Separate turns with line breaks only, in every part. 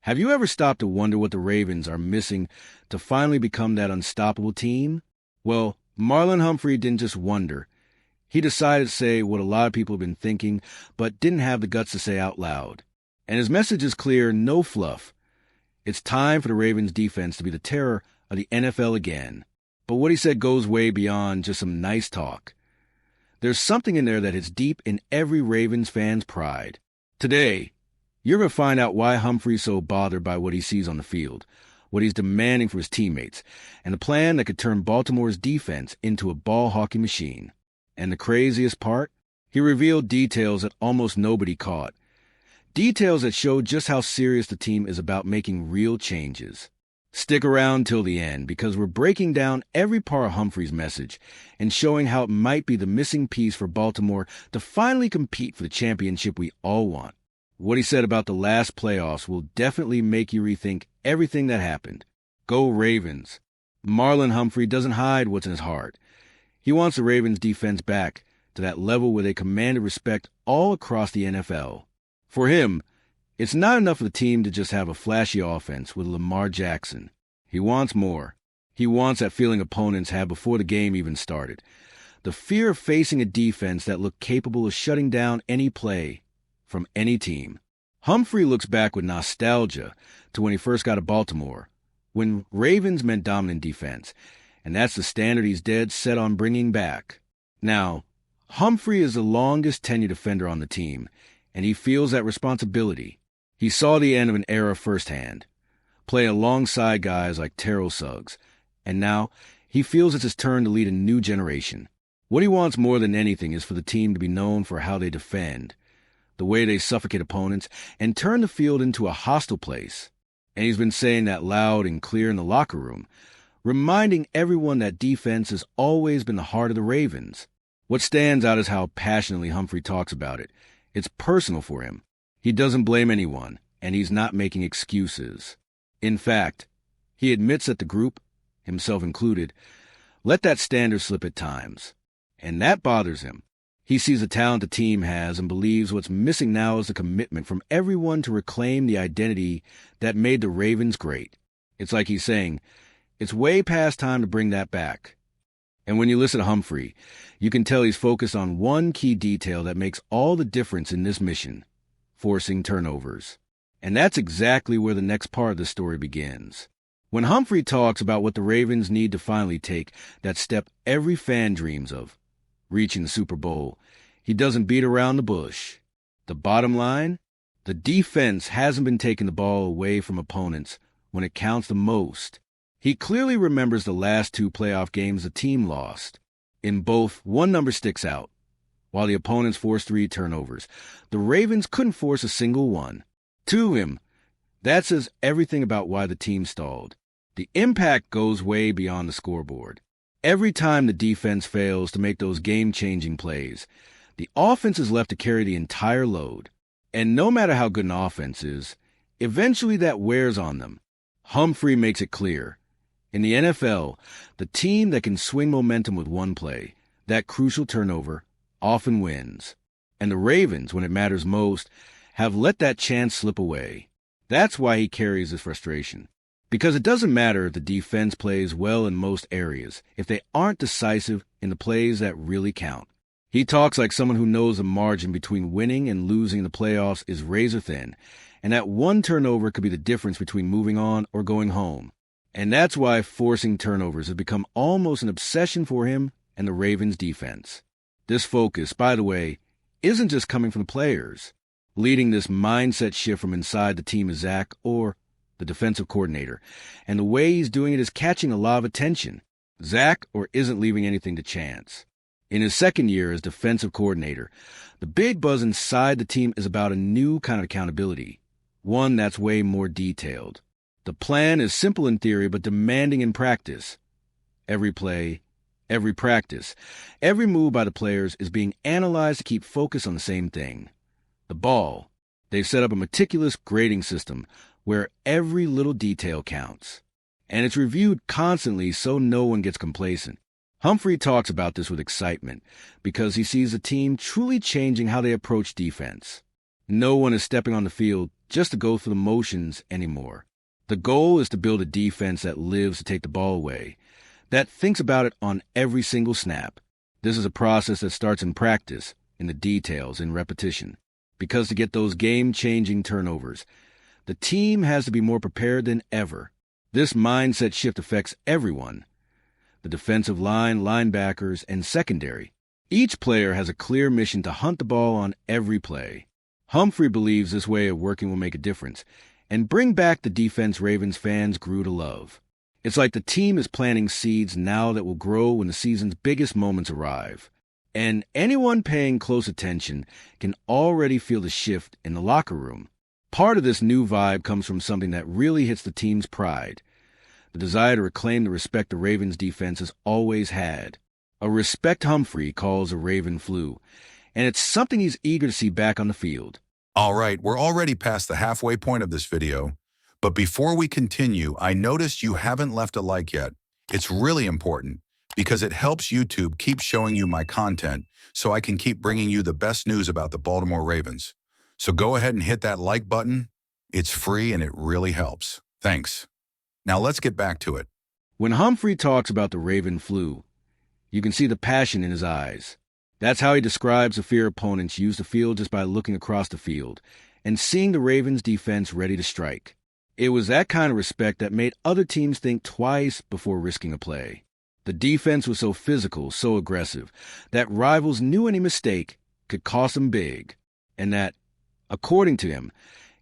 Have you ever stopped to wonder what the Ravens are missing to finally become that unstoppable team? Well, Marlon Humphrey didn't just wonder. He decided to say what a lot of people have been thinking, but didn't have the guts to say out loud. And his message is clear, no fluff. It's time for the Ravens defense to be the terror of the NFL again. But what he said goes way beyond just some nice talk. There's something in there that hits deep in every Ravens fan's pride. Today, you're going to find out why Humphrey's so bothered by what he sees on the field, what he's demanding for his teammates, and a plan that could turn Baltimore's defense into a ball-hawking machine. And the craziest part? He revealed details that almost nobody caught. Details that show just how serious the team is about making real changes. Stick around till the end, because we're breaking down every part of Humphrey's message and showing how it might be the missing piece for Baltimore to finally compete for the championship we all want. What he said about the last playoffs will definitely make you rethink everything that happened. Go Ravens. Marlon Humphrey doesn't hide what's in his heart. He wants the Ravens defense back to that level where they commanded respect all across the NFL. For him, it's not enough for the team to just have a flashy offense with Lamar Jackson. He wants more. He wants that feeling opponents had before the game even started. The fear of facing a defense that looked capable of shutting down any play from any team. Humphrey looks back with nostalgia to when he first got to Baltimore, when Ravens meant dominant defense, and that's the standard he's dead set on bringing back. Now, Humphrey is the longest tenured defender on the team, and he feels that responsibility. He saw the end of an era firsthand, playing alongside guys like Terrell Suggs, and now he feels it's his turn to lead a new generation. What he wants more than anything is for the team to be known for how they defend, the way they suffocate opponents, and turn the field into a hostile place. And he's been saying that loud and clear in the locker room, reminding everyone that defense has always been the heart of the Ravens. What stands out is how passionately Humphrey talks about it. It's personal for him. He doesn't blame anyone, and he's not making excuses. In fact, he admits that the group, himself included, let that standard slip at times. And that bothers him. He sees the talent the team has and believes what's missing now is the commitment from everyone to reclaim the identity that made the Ravens great. It's like he's saying, it's way past time to bring that back. And when you listen to Humphrey, you can tell he's focused on one key detail that makes all the difference in this mission: forcing turnovers. And that's exactly where the next part of the story begins. When Humphrey talks about what the Ravens need to finally take that step every fan dreams of, reaching the Super Bowl, he doesn't beat around the bush. The bottom line? The defense hasn't been taking the ball away from opponents when it counts the most. He clearly remembers the last two playoff games the team lost. In both, one number sticks out. While the opponents forced 3 turnovers, the Ravens couldn't force a single one. To him, that says everything about why the team stalled. The impact goes way beyond the scoreboard. Every time the defense fails to make those game-changing plays, the offense is left to carry the entire load. And no matter how good an offense is, eventually that wears on them. Humphrey makes it clear. In the NFL, the team that can swing momentum with one play, that crucial turnover, often wins. And the Ravens, when it matters most, have let that chance slip away. That's why he carries his frustration. Because it doesn't matter if the defense plays well in most areas if they aren't decisive in the plays that really count. He talks like someone who knows the margin between winning and losing in the playoffs is razor thin, and that one turnover could be the difference between moving on or going home. And that's why forcing turnovers has become almost an obsession for him and the Ravens defense. This focus, by the way, isn't just coming from the players. Leading this mindset shift from inside the team is Zach, or the defensive coordinator, and the way he's doing it is catching a lot of attention. Zach isn't leaving anything to chance. In his second year as defensive coordinator, the big buzz inside the team is about a new kind of accountability, one that's way more detailed. The plan is simple in theory but demanding in practice. Every play, every practice, every move by the players is being analyzed to keep focus on the same thing: the ball. They've set up a meticulous grading system where every little detail counts. And it's reviewed constantly so no one gets complacent. Humphrey talks about this with excitement because he sees the team truly changing how they approach defense. No one is stepping on the field just to go through the motions anymore. The goal is to build a defense that lives to take the ball away, that thinks about it on every single snap. This is a process that starts in practice, in the details, in repetition. Because to get those game-changing turnovers, the team has to be more prepared than ever. This mindset shift affects everyone. The defensive line, linebackers, and secondary. Each player has a clear mission to hunt the ball on every play. Humphrey believes this way of working will make a difference and bring back the defense Ravens fans grew to love. It's like the team is planting seeds now that will grow when the season's biggest moments arrive. And anyone paying close attention can already feel the shift in the locker room. Part of this new vibe comes from something that really hits the team's pride. The desire to reclaim the respect the Ravens defense has always had. A respect Humphrey calls a Raven flu. And it's something he's eager to see back on the field.
All right, we're already past the halfway point of this video. But before we continue, I noticed you haven't left a like yet. It's really important because it helps YouTube keep showing you my content so I can keep bringing you the best news about the Baltimore Ravens. So go ahead and hit that like button. It's free and it really helps. Thanks. Now let's get back to it.
When Humphrey talks about the Raven flu, you can see the passion in his eyes. That's how he describes the fear opponents use the field just by looking across the field and seeing the Ravens' defense ready to strike. It was that kind of respect that made other teams think twice before risking a play. The defense was so physical, so aggressive, that rivals knew any mistake could cost them big, and that, according to him,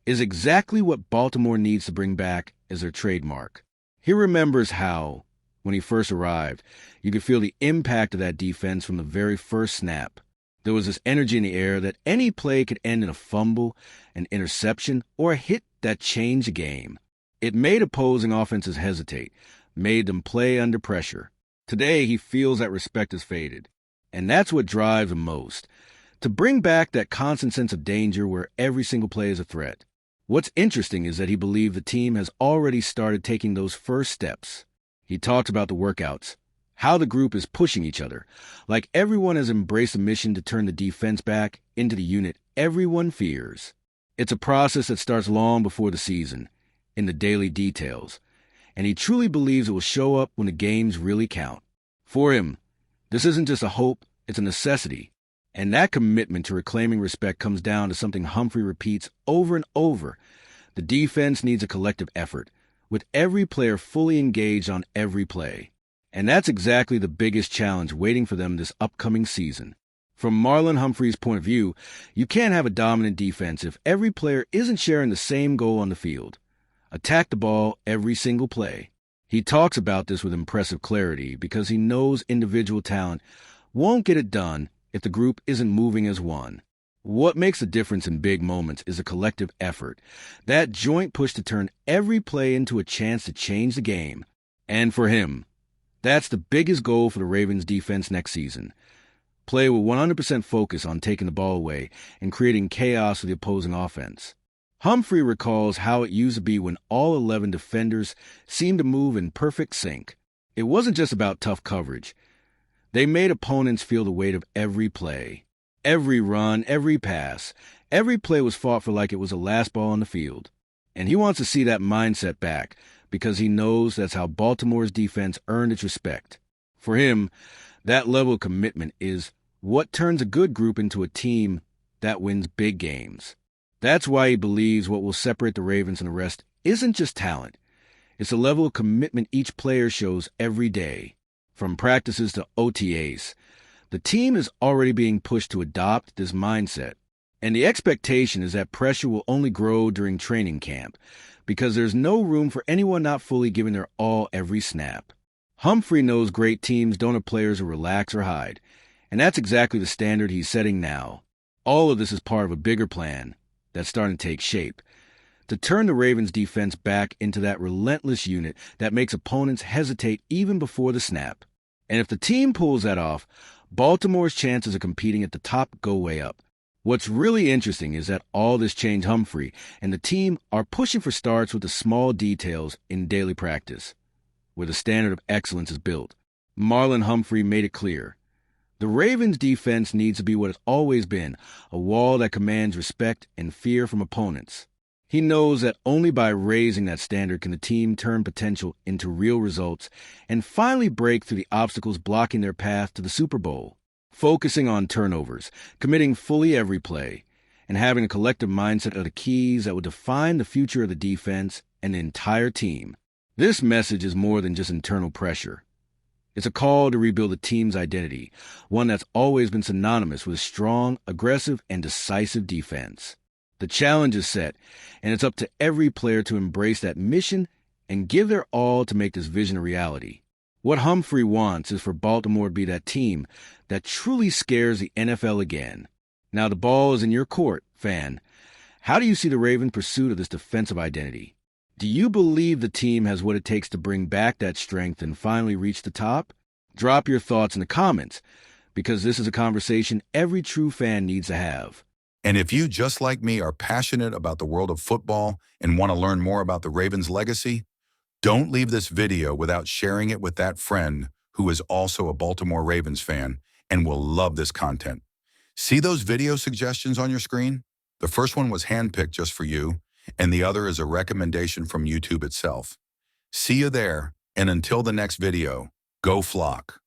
is exactly what Baltimore needs to bring back as their trademark. He remembers how, when he first arrived, you could feel the impact of that defense from the very first snap. There was this energy in the air that any play could end in a fumble, an interception, or a hit that changed the game. It made opposing offenses hesitate, made them play under pressure. Today, he feels that respect has faded, and that's what drives him most, to bring back that constant sense of danger where every single play is a threat. What's interesting is that he believes the team has already started taking those first steps. He talks about the workouts, how the group is pushing each other, like everyone has embraced a mission to turn the defense back into the unit everyone fears. It's a process that starts long before the season, in the daily details, and he truly believes it will show up when the games really count. For him, this isn't just a hope, it's a necessity. And that commitment to reclaiming respect comes down to something Humphrey repeats over and over. The defense needs a collective effort, with every player fully engaged on every play. And that's exactly the biggest challenge waiting for them this upcoming season. From Marlon Humphrey's point of view, you can't have a dominant defense if every player isn't sharing the same goal on the field. Attack the ball every single play. He talks about this with impressive clarity because he knows individual talent won't get it done if the group isn't moving as one. What makes a difference in big moments is a collective effort, that joint push to turn every play into a chance to change the game. And for him, that's the biggest goal for the Ravens defense next season. Play with 100% focus on taking the ball away and creating chaos for the opposing offense. Humphrey recalls how it used to be when all 11 defenders seemed to move in perfect sync. It wasn't just about tough coverage. They made opponents feel the weight of every play. Every run, every pass, every play was fought for like it was the last ball on the field. And he wants to see that mindset back because he knows that's how Baltimore's defense earned its respect. For him, that level of commitment is what turns a good group into a team that wins big games. That's why he believes what will separate the Ravens and the rest isn't just talent. It's the level of commitment each player shows every day. From practices to OTAs, the team is already being pushed to adopt this mindset. And the expectation is that pressure will only grow during training camp because there's no room for anyone not fully giving their all every snap. Humphrey knows great teams don't have players who relax or hide, and that's exactly the standard he's setting now. All of this is part of a bigger plan that's starting to take shape, to turn the Ravens defense back into that relentless unit that makes opponents hesitate even before the snap. And if the team pulls that off, Baltimore's chances of competing at the top go way up. What's really interesting is that all this change Humphrey and the team are pushing for starts with the small details in daily practice, where the standard of excellence is built. Marlon Humphrey made it clear. The Ravens' defense needs to be what it's always been, a wall that commands respect and fear from opponents. He knows that only by raising that standard can the team turn potential into real results and finally break through the obstacles blocking their path to the Super Bowl. Focusing on turnovers, committing fully every play, and having a collective mindset are the keys that will define the future of the defense and the entire team. This message is more than just internal pressure. It's a call to rebuild the team's identity, one that's always been synonymous with strong, aggressive, and decisive defense. The challenge is set, and it's up to every player to embrace that mission and give their all to make this vision a reality. What Humphrey wants is for Baltimore to be that team that truly scares the NFL again. Now the ball is in your court, fan. How do you see the Ravens' pursuit of this defensive identity? Do you believe the team has what it takes to bring back that strength and finally reach the top? Drop your thoughts in the comments, because this is a conversation every true fan needs to have.
And if you, just like me, are passionate about the world of football and want to learn more about the Ravens' legacy, don't leave this video without sharing it with that friend who is also a Baltimore Ravens fan and will love this content. See those video suggestions on your screen? The first one was handpicked just for you, and the other is a recommendation from YouTube itself. See you there, and until the next video, go Flock.